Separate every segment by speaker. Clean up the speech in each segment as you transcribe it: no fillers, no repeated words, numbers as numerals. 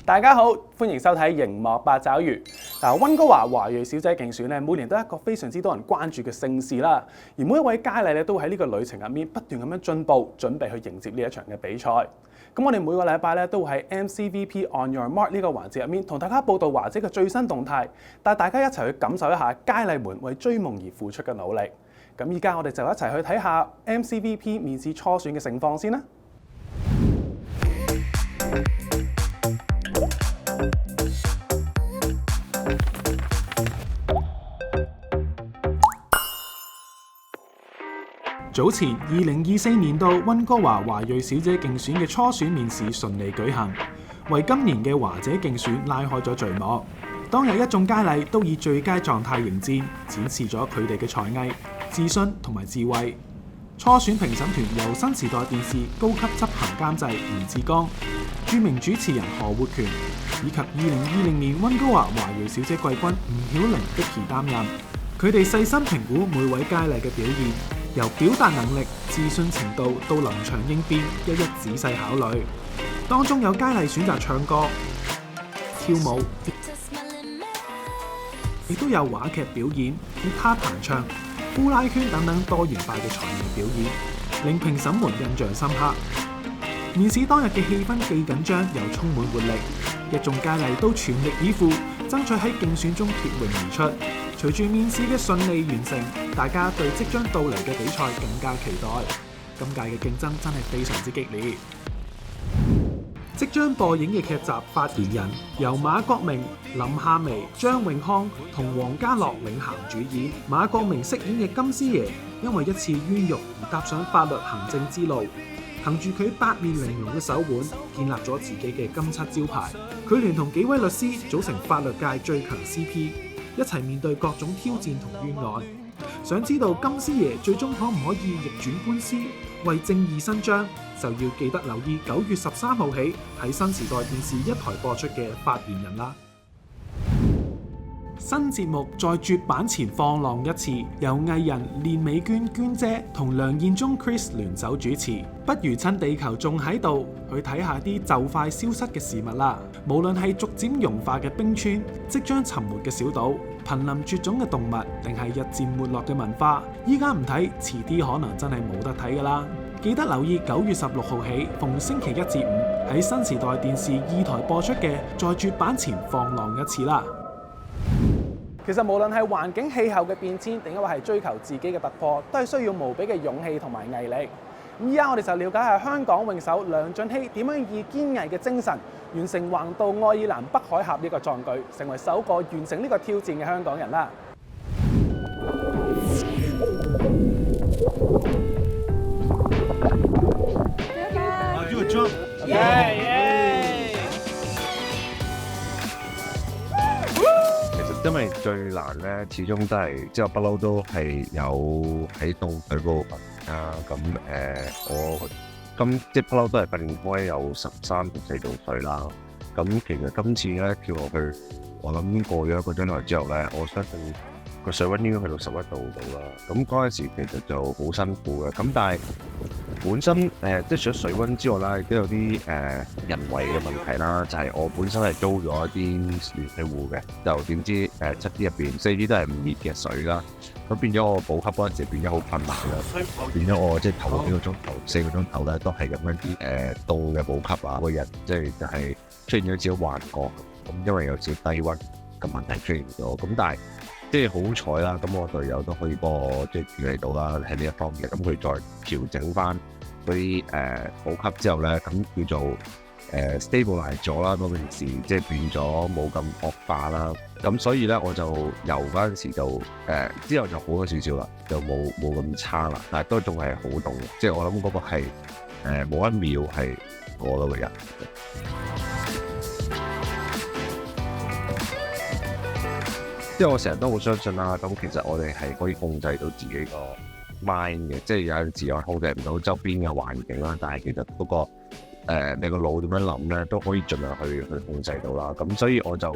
Speaker 1: 大家好，歡迎收睇熒幕八爪魚。溫哥華華裔小姐競選咧，每年都係一個非常之多人關注嘅盛事啦。而每一位佳麗咧，都喺呢個旅程入面不斷咁樣進步，準備去迎接呢一場嘅比賽。咁我哋每個禮拜咧都會喺 MCVP On Your Mark 呢個環節入面，同大家報道華姐嘅最新動態，帶大家一齊去感受一下佳麗們為追夢而付出嘅努力。咁依家我哋就一齊去睇下 MCVP 面試初選嘅情況先啦。早前2024年度溫哥華華裔小姐競選嘅初選面試順利舉行，為今年嘅華姐競選拉開咗序幕。當日一眾佳麗都以最佳狀態迎戰，展示咗佢哋嘅才藝、自信同埋智慧。初選評審團由新時代電視高級執行監製吳志剛、著名主持人何活權以及2020年溫哥華華裔小姐季軍吳曉玲 Vicky 擔任。佢哋細心評估每位佳麗嘅表現，由表達能力、自信程度到臨場應變，一一仔細考慮。當中有佳麗選擇唱歌、跳舞，亦都有話劇表演、吉他彈唱、呼拉圈等等多元化嘅才藝表演，令評審們印象深刻。面試當日嘅氣氛既緊張又充滿活力，一眾佳麗都全力以赴，爭取喺競選中脫穎而出。隨住面試嘅順利完成，大家對即將到嚟嘅比賽更加期待。今屆嘅競爭真係非常之激烈。即將播映嘅劇集《發言人》由馬國明、林夏薇、張永康同黃家樂領銜主演。馬國明飾演嘅金師爺因為一次冤獄而踏上法律行政之路，憑住佢八面玲瓏嘅手腕，建立咗自己嘅金漆招牌。佢聯同幾位律師組成法律界最強 CP， 一齊面對各種挑戰同冤案。想知道金師爺最終可唔可以逆轉官司，為正義伸張，就要記得留意9月13號起喺新時代電視一台播出嘅《發言人》啦。新節目在絕版前放浪一次，由藝人練美娟娟姐同梁彥宗 Chris 聯手主持。不如趁地球仲喺度，去睇下啲就快消失嘅事物啦。無論係逐漸融化嘅冰川、即將沉沒嘅小島、瀕臨絕種嘅動物，定係日漸沒落嘅文化，依家唔睇，遲啲可能真係冇得睇㗎啦。記得留意9月16號起，逢星期1至5喺新時代電視2台播出嘅《在絕版前放浪一次》啦。其實無論係環境氣候嘅變遷，定抑或係追求自己嘅突破，都係需要無比嘅勇氣同埋毅力。咁依家我哋就了解下香港泳手梁晉希點樣以堅毅嘅精神完成橫渡愛爾蘭北海峽呢個壯舉，成為首個完成呢個挑戰嘅香港人啦。
Speaker 2: 因為最難咧，始終都係即係我不嬲都係有喺度隊嗰度訓練啦。咁我即係不嬲都係訓練開有13到14度水啦。咁其實今次咧跳落去，我諗過咗一個鐘頭之後咧，我相信個水溫應該去到11度到啦。咁嗰陣時其實就好辛苦嘅。咁但係本身即係除咗水溫之外啦，亦都有啲人為嘅問題啦。就係我本身係租咗一啲暖水壺嘅，就點知7支入邊4支都係唔熱嘅水啦。咁變咗我補給嗰陣時變咗好困難啦。變咗我即係頭幾個鐘頭、4個鐘頭咧，都係咁樣啲凍嘅補給啊，個人即係就係出現咗少少幻覺。咁因為有少低溫嘅問題出現咗。咁但係即係好彩啦，咁我隊友都可以幫我即係處理到啦，喺呢一方面。咁佢再調整翻嗰啲補給之後咧，咁叫做stabilize 咗啦，嗰件事即係變咗冇咁惡化啦。咁所以咧，我就游嗰陣時就之後就好咗少少啦，就冇咁差啦。但係都仲係好凍嘅，即係我諗嗰個係冇一秒係過到嘅人。即係我成日都好相信啦，咁其實我哋係可以控制到自己個 mind 嘅，即係有陣時我控制唔到周邊嘅環境啦，但係其實嗰個你個腦點樣諗咧，都可以盡量去控制到啦。咁所以我就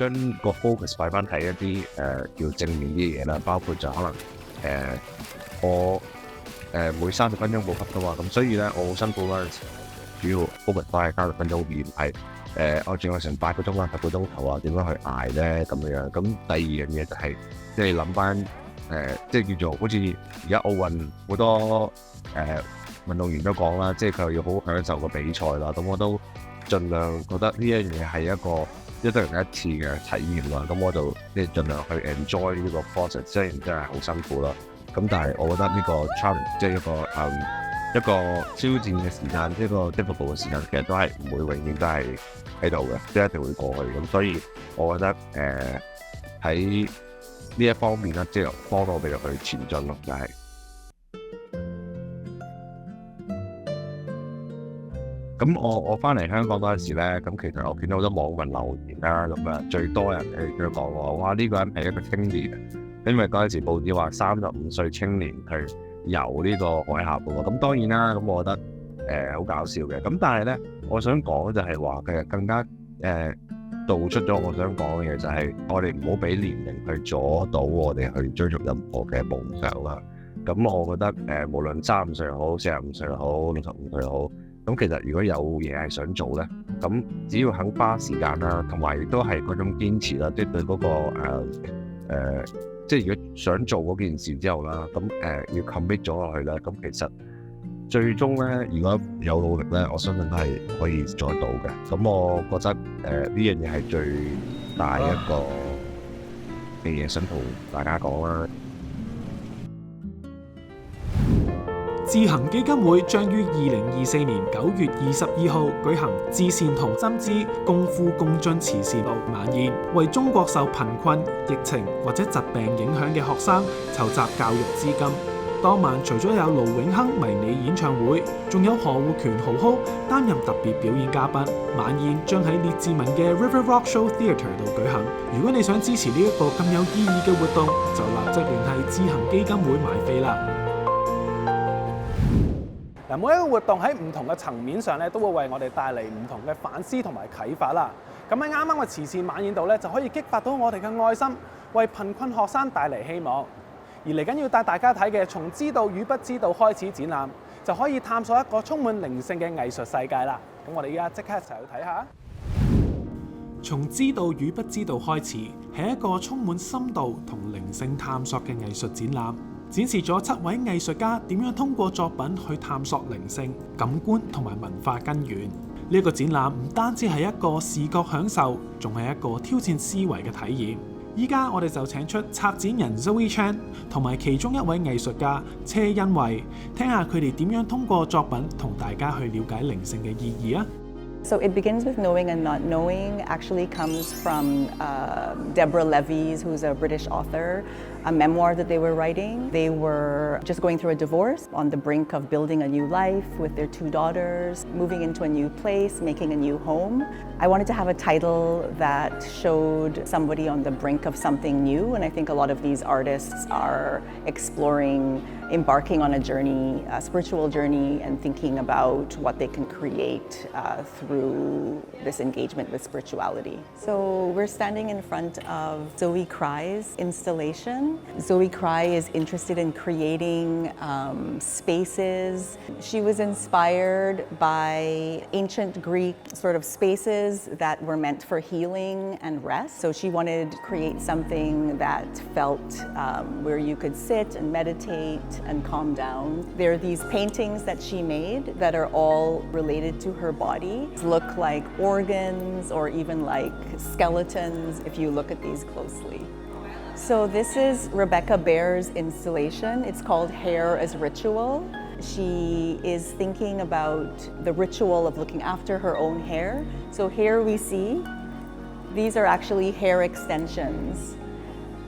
Speaker 2: 將個 focus 擺翻喺一啲叫正面啲嘢啦，包括就可能我每30分鐘補給噶嘛，咁所以咧我好辛苦嗰陣時，主要 focus 翻係30分鐘，而唔係我仲有成8個鐘啊、10個鐘頭啊，點樣去捱咧咁樣。咁第二樣嘢就係即係諗翻即係叫做好似而家奧運好多運動員都講啦，即係佢要好享受個比賽啦。咁我都盡量覺得呢一樣嘢係一個一對人一次嘅體驗啦。咁我就即係盡量去 enjoy 呢個 process， 雖然真係好辛苦啦。咁但係我覺得呢個 challenge 即係一個挑戰嘅時間，一個 difficult 嘅時間，其實都係唔會永遠都係喺度嘅，即係一定會過去。咁所以我覺得喺呢一方面咧，即係幫我哋去前進咯，就係。咁我翻嚟香港嗰陣時咧，咁其實我見到好多網民留言啦，咁啊最多人佢講話，哇呢個人係一個青年，因為嗰陣時報紙話35歲青年去遊呢個海峽喎。咁當然啦，咁我覺得好搞笑嘅。咁但係咧，我想講就係話其實更加道出咗我想講嘅嘢，就係我哋唔好俾年齡去阻到我哋去追逐任何嘅夢想啦。咁我覺得無論35歲好、45歲好、65歲好。咁其實如果有嘢係想做咧，咁只要肯花時間啦，同埋亦都係嗰種堅持啦，即係對嗰個即係如果想做嗰件事之後啦，咁要 commit 咗落去咧，咁其實最終咧，如果有努力咧，我相信都係可以做得到嘅。咁我覺得呢樣嘢係最大一個嘅嘢想同大家講啦。
Speaker 1: 智行基金會將於2024年9月22號舉行至善同針織共富共進慈善晚宴，為中國受貧困、疫情或者疾病影響嘅學生籌集教育資金。當晚除咗有盧永亨迷你演唱會，仲有何護權豪豪擔任特別表演嘉賓。晚宴將喺列治文嘅 River Rock Show Theatre 度舉行。如果你想支持呢一個咁有意義嘅活動，就立即聯繫智行基金會買飛啦。每一個活動喺唔同嘅層面上咧，都會為我哋帶嚟唔同嘅反思同埋啟發啦。咁喺啱啱嘅慈善晚宴度咧，就可以激發到我哋嘅愛心，為貧困學生帶嚟希望。而嚟緊要帶大家睇嘅《從知道與不知道開始》展覽，就可以探索一個充滿靈性嘅藝術世界啦。咁我哋而家即刻一齊去睇下。從知道與不知道開始，係一個充滿深度同靈性探索嘅藝術展覽。展示咗7位藝術家點樣通過作品去探索靈性、感官同埋文化根源。呢個展覽唔單止係一個視覺享受，仲係一個挑戰思維嘅體驗。依家我哋就請出策展人 Zoe Chan 同埋其中一位藝術家車欣惠，聽下佢哋點樣通過作品同大家去了解靈性嘅意義啊！
Speaker 3: So it begins with knowing and not knowing actually comes from Deborah Levy's, who's a British author, a memoir that they were writing. They were just going through a divorce, on the brink of building a new life with their 2 daughters, moving into a new place, making a new home. I wanted to have a title that showed somebody on the brink of something new, and I think a lot of these artists are exploring, embarking on a journey, a spiritual journey, and thinking about what they can create through this engagement with spirituality. So we're standing in front of Zoe Cry's installation. Zoe Cry is interested in creating spaces. She was inspired by ancient Greek sort of spaces that were meant for healing and rest. So she wanted to create something that felt where you could sit and meditate and calm down. There are these paintings that she made that are all related to her body. Look like organs or even like skeletons if you look at these closely. So this is Rebecca Baer's installation. It's called Hair as Ritual. She is thinking about the ritual of looking after her own hair. So here we see, these are actually hair extensions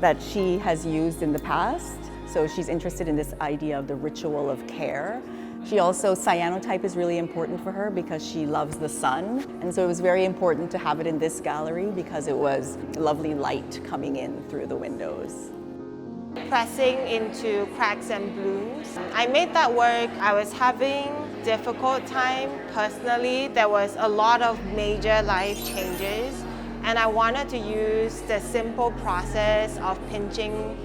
Speaker 3: that she has used in the past. So she's interested in this idea of the ritual of care. She also, cyanotype is really important for her because she loves the sun. And so it was very important to have it in this gallery because it was lovely light coming in through the windows.
Speaker 4: Pressing into cracks and blooms. I made that work. I was having difficult time personally. There was a lot of major life changes, and I wanted to use the simple process of pinching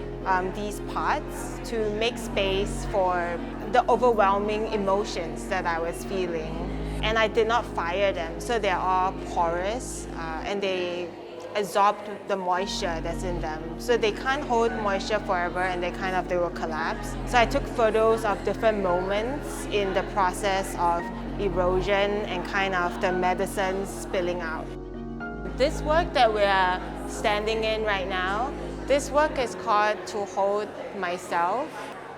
Speaker 4: these parts to make space for the overwhelming emotions that I was feeling. and I did not fire them, so they're all porous and they absorb the moisture that's in them. So they can't hold moisture forever and they will collapse. So I took photos of different moments in the process of erosion and the medicine spilling out. This work that we are standing in right now, this work is called To Hold Myself.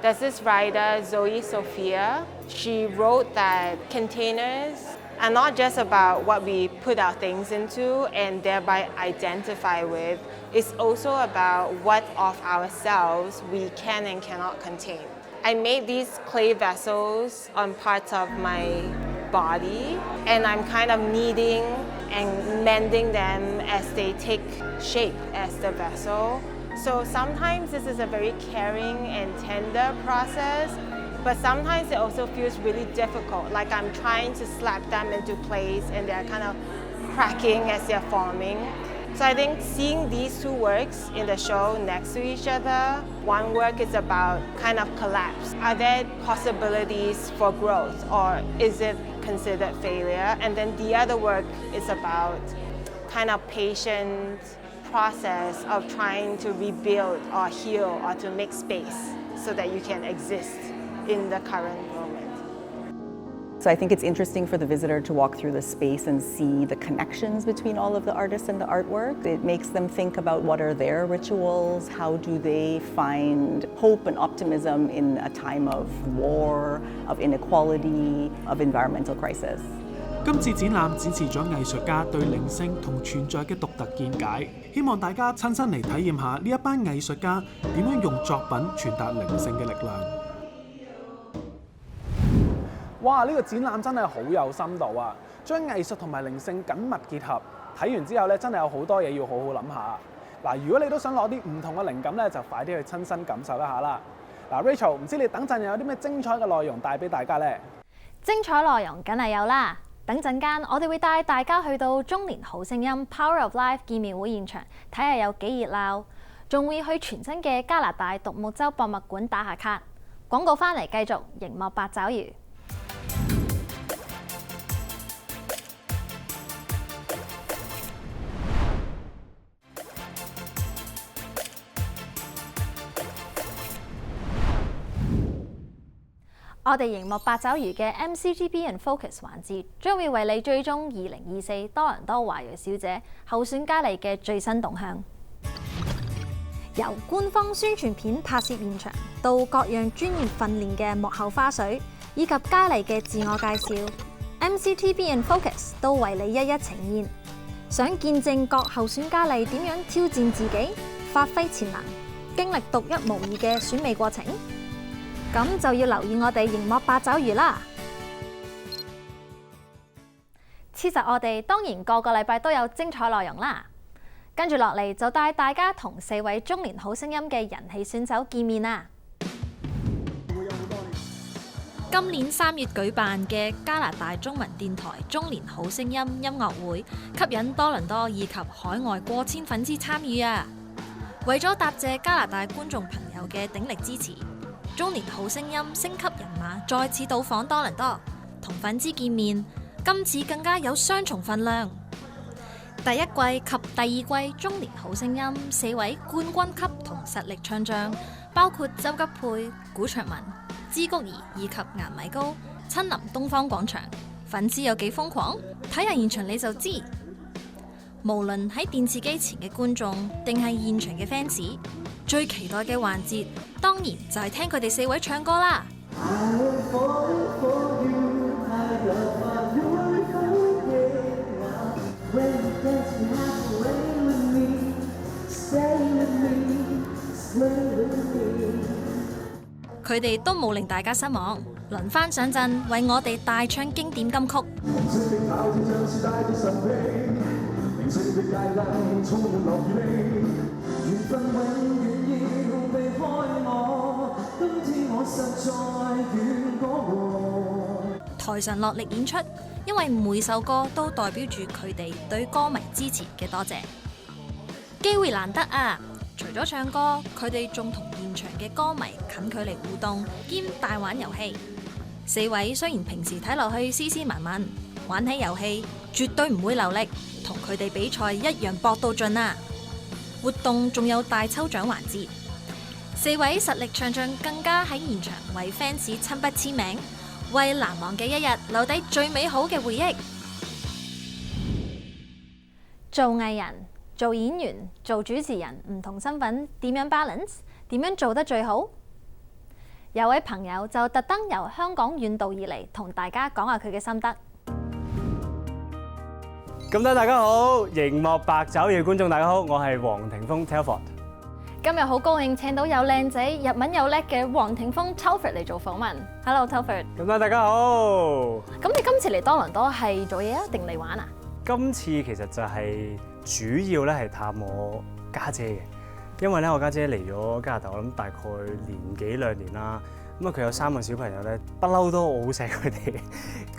Speaker 4: There's this writer, Zoe Sophia. She wrote that containers are not just about what we put our things into and thereby identify with. It's also about what of ourselves we can and cannot contain. I made these clay vessels on parts of my body, and I'm kneading and mending them as they take shape as the vessel. So sometimes this is a very caring and tender process, but sometimes it also feels really difficult, like I'm trying to slap them into place and they're cracking as they're forming. So I think seeing these two works in the show next to each other, one work is about collapse. Are there possibilities for growth, or is it considered failure? And then the other work is about patient process of trying to rebuild or heal or to make space so that you can exist in the current moment.
Speaker 3: So I think it's interesting for the visitor to walk through the space and see the connections between all of the artists and the artwork. It makes them think about what are their rituals, how do they find hope and optimism in a time of war, of inequality, of environmental crisis.
Speaker 1: 今次展覽展示咗藝術家對靈性同存在嘅獨特見解，希望大家親身嚟體驗下呢一班藝術家點樣用作品傳達靈性嘅力量。哇！呢個展覽真係好有深度啊，將藝術同埋靈性緊密結合。睇完之後咧，真係有好多嘢要好好諗下。嗱，如果你都想攞啲唔同嘅靈感咧，就快啲去親身感受一下啦。嗱 ，Rachel， 唔知你等陣又有啲咩精彩嘅內容帶俾大家咧？
Speaker 5: 精彩內容梗係有啦！等陣間我哋會帶大家去到中年好聲音 Power of Life 見面會現場，睇下有幾熱鬧，仲會去全新嘅加拿大獨木舟博物館打下卡。廣告翻嚟繼續熒幕八爪魚。我哋熒幕八爪魚嘅 MCGB and Focus 環節將會為你追蹤2024多倫多華裔小姐候選佳麗嘅最新動向，由官方宣傳片拍攝現場到各樣專業訓練嘅幕後花絮，以及佳麗嘅自我介紹 ，MCGB and Focus 都為你一一呈現。想見證各候選佳麗點樣挑戰自己、發揮潛能、經歷獨一無二嘅選美過程？咁就要留意我哋熒幕八爪魚啦！其實我哋當然個個禮拜都有精彩內容啦。跟住落嚟就帶大家同4位中年好聲音嘅人氣選手見面啦！今年3月舉辦嘅加拿大中文電台中年好聲音音樂會，吸引多倫多以及海外過千粉絲參與啊！為咗答謝加拿大觀眾朋友嘅鼎力支持，中年好聲音升級人馬再次到訪多倫多，同粉絲見面。今次更加有雙重份量。第一季及第二季中年好聲音4位冠軍級同實力唱將，包括周吉佩、古卓文、芝谷兒以及顏米高，親臨東方廣場。粉絲有幾瘋狂？睇下現場你就知。無論喺電視機前嘅觀眾，定係現場嘅 fans， 最期待嘅環節，當然就係聽佢哋4位唱歌啦。佢哋都冇令大家失望，輪番上陣為我哋大唱經典金曲。台上落力演出，因為每首歌都代表住佢哋對歌迷支持嘅多謝。機會難得啊！除咗唱歌，佢哋仲同現場嘅歌迷近距離互動兼大玩遊戲。4位雖然平時睇落去斯斯文文，玩起遊戲絕對唔會流力，同佢哋比賽一樣搏到盡啊！活動仲有大抽獎環節，4位實力唱將更加喺現場為 fans 親筆簽名，為難忘嘅一日留低最美好嘅回憶。做藝人、做演員、做主持人，唔同身份點樣 balance？ 點樣做得最好？有位朋友就特登由香港遠道而嚟，同大家講下佢嘅心得。
Speaker 6: 咁多大家好，熒幕八爪魚嘅觀眾大家好，我係黃庭鋒 Telford。
Speaker 5: 今日好高興請到有靚仔、日文又叻嘅黃庭鋒 Telford 嚟做訪問。Hello Telford。
Speaker 6: 咁多大家好。
Speaker 5: 咁你今次嚟多倫多係做嘢啊，定嚟玩啊？
Speaker 6: 今次其實就係主要咧係探我家姐嘅，因為咧我家姐嚟咗加拿大，我諗大概年幾2年啦。咁啊佢有3個小朋友咧，不嬲都我好錫佢哋。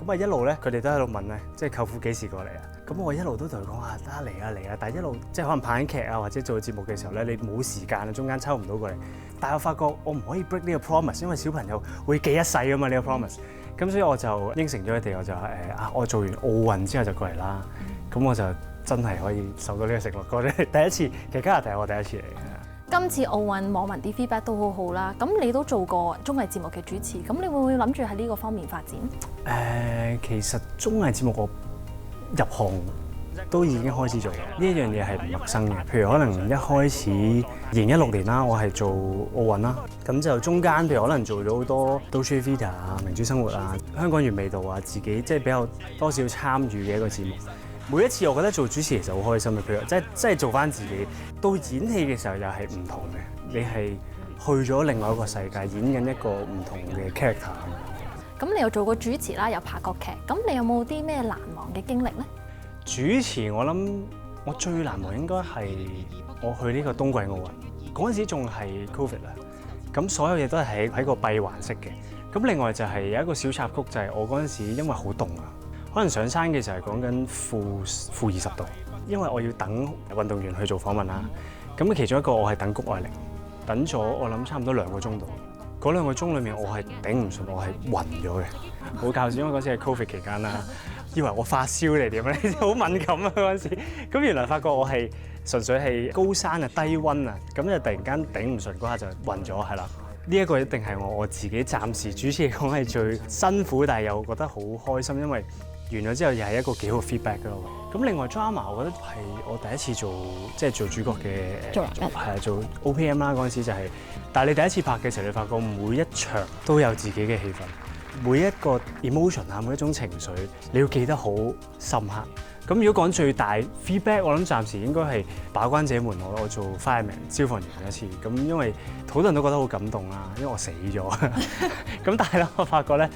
Speaker 6: 咁啊一路咧佢哋都喺度問咧，即係舅父幾時過嚟啊？咁我一路都同佢講話得嚟啊嚟啊，但係一路即係可能拍緊劇啊或者做節目嘅時候咧，你冇時間啊，中間抽唔到過嚟。但係我發覺我唔可以 break 呢個 promise，因為小朋友會記一世啊嘛呢個 promise。咁所以我就應承咗佢哋，我就我做完奧運之後就過嚟啦。咁我就真係可以受到呢個承諾過嚟。第一次其實加拿大係我第一次嚟嘅。
Speaker 5: 今次奧運網民啲 feedback 都好好啦，咁你都做過綜藝節目嘅主持，咁你會唔會諗住喺呢個方面發展？
Speaker 6: 其實綜藝節目我入行都已經開始做嘅，呢一樣嘢係唔陌生嘅。譬如可能一開始2016年啦，我係做奧運啦，咁就中間譬如可能做咗好多 Dolce Vita 啊、明珠生活啊、香港原味道啊，自己即係比較多少參與嘅一個節目。每一次我覺得做主持其實好開心嘅，譬如即係做翻自己。到演戲嘅時候又係唔同嘅，你係去咗另外一個世界，演緊一個唔同嘅 character。
Speaker 5: 咁你又做過主持啦，又拍過劇，咁你有冇啲咩難忘嘅經歷咧？
Speaker 6: 主持我諗我最難忘應該係我去呢個冬季奧運嗰陣時仲係 Covid 啦，咁所有嘢都係喺個閉環式嘅。咁另外就係有一個小插曲，就係我嗰陣時因為好凍啊。可能上山嘅時候係講緊負20度，因為我要等運動員去做訪問啦。咁其中一個我係等谷愛凌，等咗我諗差唔多2個鐘度。嗰2個鐘裏面我係頂唔順，我係暈咗嘅。好搞笑，因為嗰時係 Covid 期間啦，以為我發燒嚟點咧，好敏感啊嗰陣時。咁原來發覺我係純粹係高山啊、低溫啊，咁就突然間頂唔順嗰下就暈咗，係啦。呢一個一定係我自己暫時主持嚟講係最辛苦，但係又覺得好開心，因為完咗之後又係一個幾好嘅 feedback 咯。咁另外 drama 我覺得係我第一次做主角嘅，做 OPM 啦嗰陣時就係，但係你第一次拍嘅時候，你發覺每一場都有自己嘅戲份，每一個 emotion 啊，每一種情緒你要記得好深刻。咁如果講最大 feedback，我諗暫時應該係把關者們我做 fireman 消防員一次，咁因為好多人都覺得好感動啦，因為我死咗。咁但係咧，我發覺咧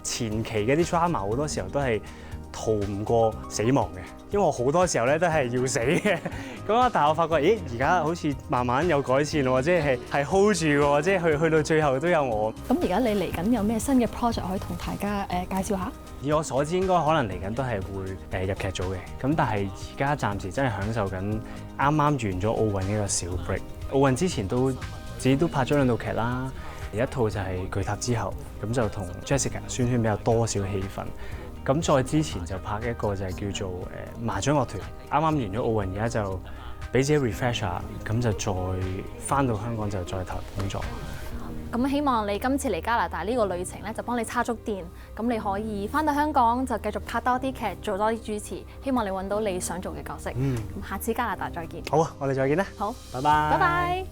Speaker 6: 前期嘅啲 drama 好多時候都係逃唔過死亡嘅，因為我好多時候咧都係要死嘅。咁啊，但係我發覺，咦，而家好似慢慢有改善喎，即係 hold 住喎，即係去到最後都有我。
Speaker 5: 咁而家你嚟緊有咩新嘅 project 可以同大家介紹下？
Speaker 6: 以我所知，應該可能嚟緊都係會入劇組嘅。咁但係而家暫時真係享受緊啱啱完咗奧運呢個小 break。奧運之前都自己都拍咗2套劇啦，一套就係《巨塔之後》，咁就同 Jessica 宣傳比較多少戲份。咁再之前就拍一個就係叫做麻雀樂團，啱啱完咗奧運，而家就俾自己 refresh 下，咁就再翻到香港就再投入工作。
Speaker 5: 咁希望你今次嚟加拿大呢個旅程咧，就幫你叉足電，咁你可以翻到香港就繼續拍多啲劇，做多啲主持，希望你揾到你想做嘅角色。咁下次加拿大再見。
Speaker 6: 好啊，我哋再見啦。
Speaker 5: 好，
Speaker 6: 拜拜。
Speaker 5: 拜拜。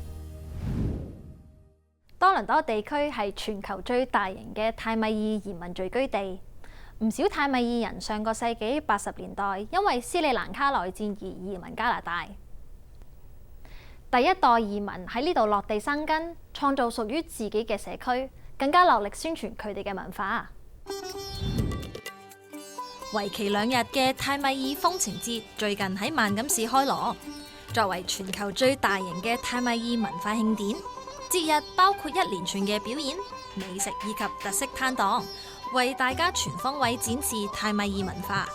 Speaker 5: 多倫多地區係全球最大型嘅泰米爾移民聚居地，唔少泰米爾人上個世紀80年代因為斯里蘭卡內戰而移民加拿大。第一代移民喺呢度落地生根，創造屬於自己嘅社區，更加落力宣傳佢哋嘅文化。為期2日嘅泰米爾風情節最近喺萬錦市開鑼，作為全球最大型嘅泰米爾文化慶典，節日包括一連串嘅表演、美食以及特色攤檔，為大家全方位展示泰米爾文化。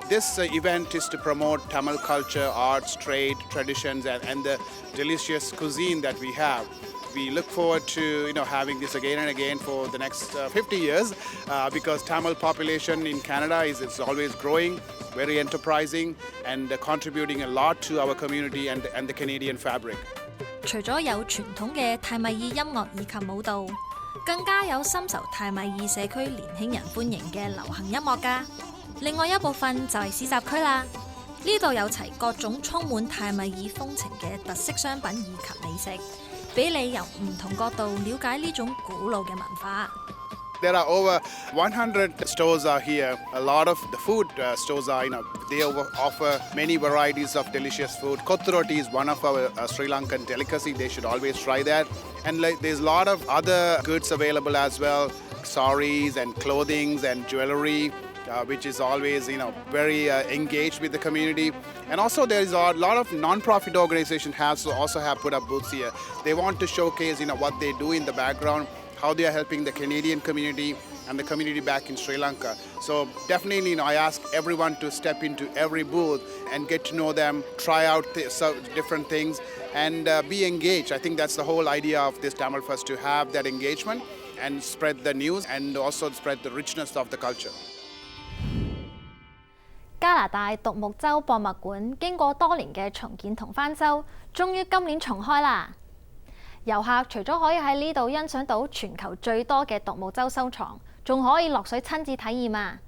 Speaker 7: This event is to promote Tamil culture, arts, trade, traditions, and the delicious cuisine that we have. We look forward to having this again and again for the next 50 years because Tamil population in Canada is always growing, very enterprising, and contributing a lot to our community and the Canadian fabric.
Speaker 5: 除咗有傳統嘅泰米爾音樂以及舞蹈，更加有深受泰米爾社區年輕人歡迎嘅流行音樂㗎。另外一部分就係市集區啦，呢度有齊各種充滿泰米爾風情嘅特色商品以及美食，俾你由唔同角度了解呢種古老嘅文化。
Speaker 7: There are over 100 stores are here. A lot of the food stores are, they offer many varieties of delicious food. Kottu roti is one of our Sri Lankan delicacy. They should always try that. And there's a lot of other goods available as well, saris and clothings and jewelry. Which is always, very engaged with the community. And also there is a lot of non-profit organizations also have put up booths here. They want to showcase, what they do in the background, how they are helping the Canadian community and the community back in Sri Lanka. So definitely, I ask everyone to step into every booth and get to know them, try out different things, and be engaged. I think that's the whole idea of this Tamil Fest, to have that engagement and spread the news and also spread the richness of the culture.
Speaker 5: 加拿大獨木舟博物館經過多年嘅重建同翻修，終於今年重開啦！遊客除咗可以喺呢度欣賞到全球最多嘅獨木舟收藏，仲可以落水親自體驗啊！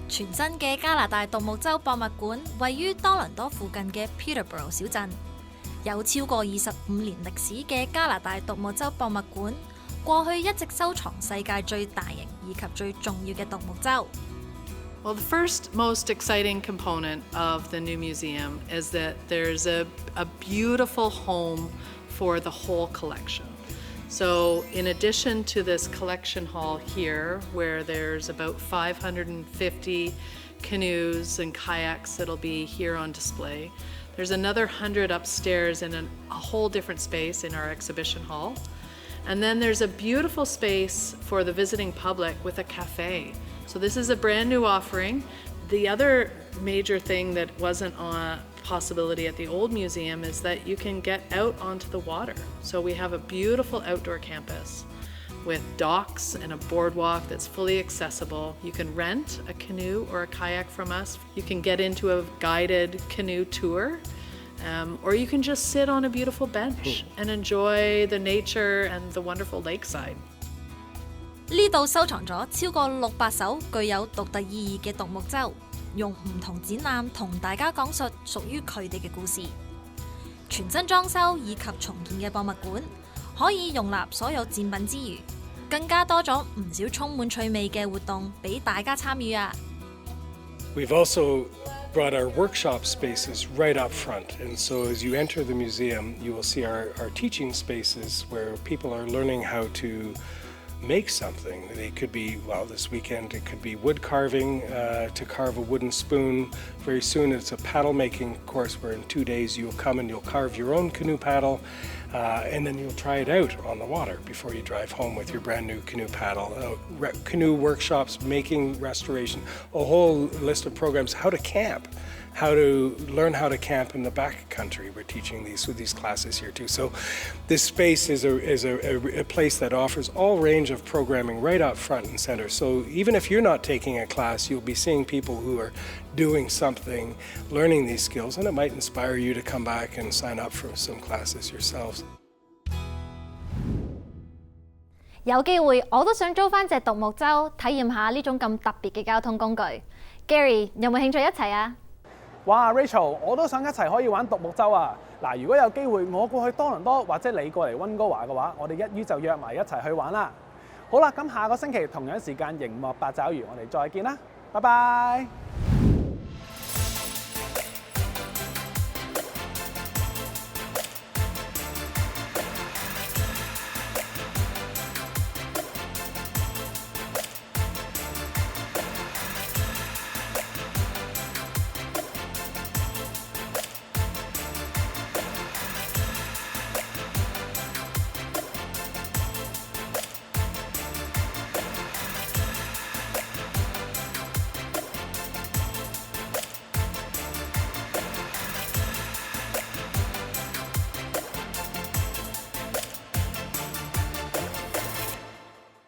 Speaker 5: 全新嘅加拿大獨木舟博物館位於多倫多附近嘅 Peterborough 小鎮，有超過25年歷史嘅加拿大獨木舟博物館，過去一直收藏世界最大型以及最重要嘅獨木舟。
Speaker 8: Well, the first most exciting component of the new museum is that there's a beautiful home for the whole collection. So in addition to this collection hall here, where there's about 550 canoes and kayaks that'll be here on display, there's another 100 upstairs in a whole different space in our exhibition hall. And then there's a beautiful space for the visiting public with a cafe. So this is a brand new offering. The other major thing that wasn't a possibility at the old museum is that you can get out onto the water. So we have a beautiful outdoor campus with docks and a boardwalk that's fully accessible. You can rent a canoe or a kayak from us. You can get into a guided canoe tour. Or you can just sit on a beautiful bench and enjoy the nature and the wonderful lakeside.
Speaker 5: 呢度收藏咗超過600艘具有獨特意義嘅獨木舟，用唔同展覽同大家講述屬於佢哋嘅故事。全新裝修以及重建嘅博物館，可以容納所有展品之餘，更加多咗唔少充滿趣味嘅活動俾大家參與啊！
Speaker 9: We've also brought our workshop spaces right up front, and so as you enter the museum, you will see our teaching spaces where people are learning how to make something. They could be, well, this weekend it could be wood carving, to carve a wooden spoon. Very soon it's a paddle making course where in 2 days you'll come and you'll carve your own canoe paddle, and then you'll try it out on the water before you drive home with your brand new canoe paddle. Canoe workshops, making, restoration, a whole list of programs, how to camp. How to learn how to camp in the backcountry. We're teaching these classes here too. So this space is a place that offers all range of programming right up front and center. So even if you're not taking a class, you'll be seeing people who are doing something, learning these skills, and it might inspire you to come back and sign up for some classes yourselves.
Speaker 5: 有機會我都想租翻隻獨木舟，體驗下呢種咁特別嘅交通工具。Gary 有冇興趣一齊啊？
Speaker 1: 哇 ，Rachel， 我都想一齊可以玩獨木舟啊！嗱，如果有機會我過去多倫多或者你過嚟溫哥華嘅話，我哋一於就約埋一齊去玩啦。好啦，咁下個星期同樣時間熒幕八爪魚，我哋再見啦，拜拜。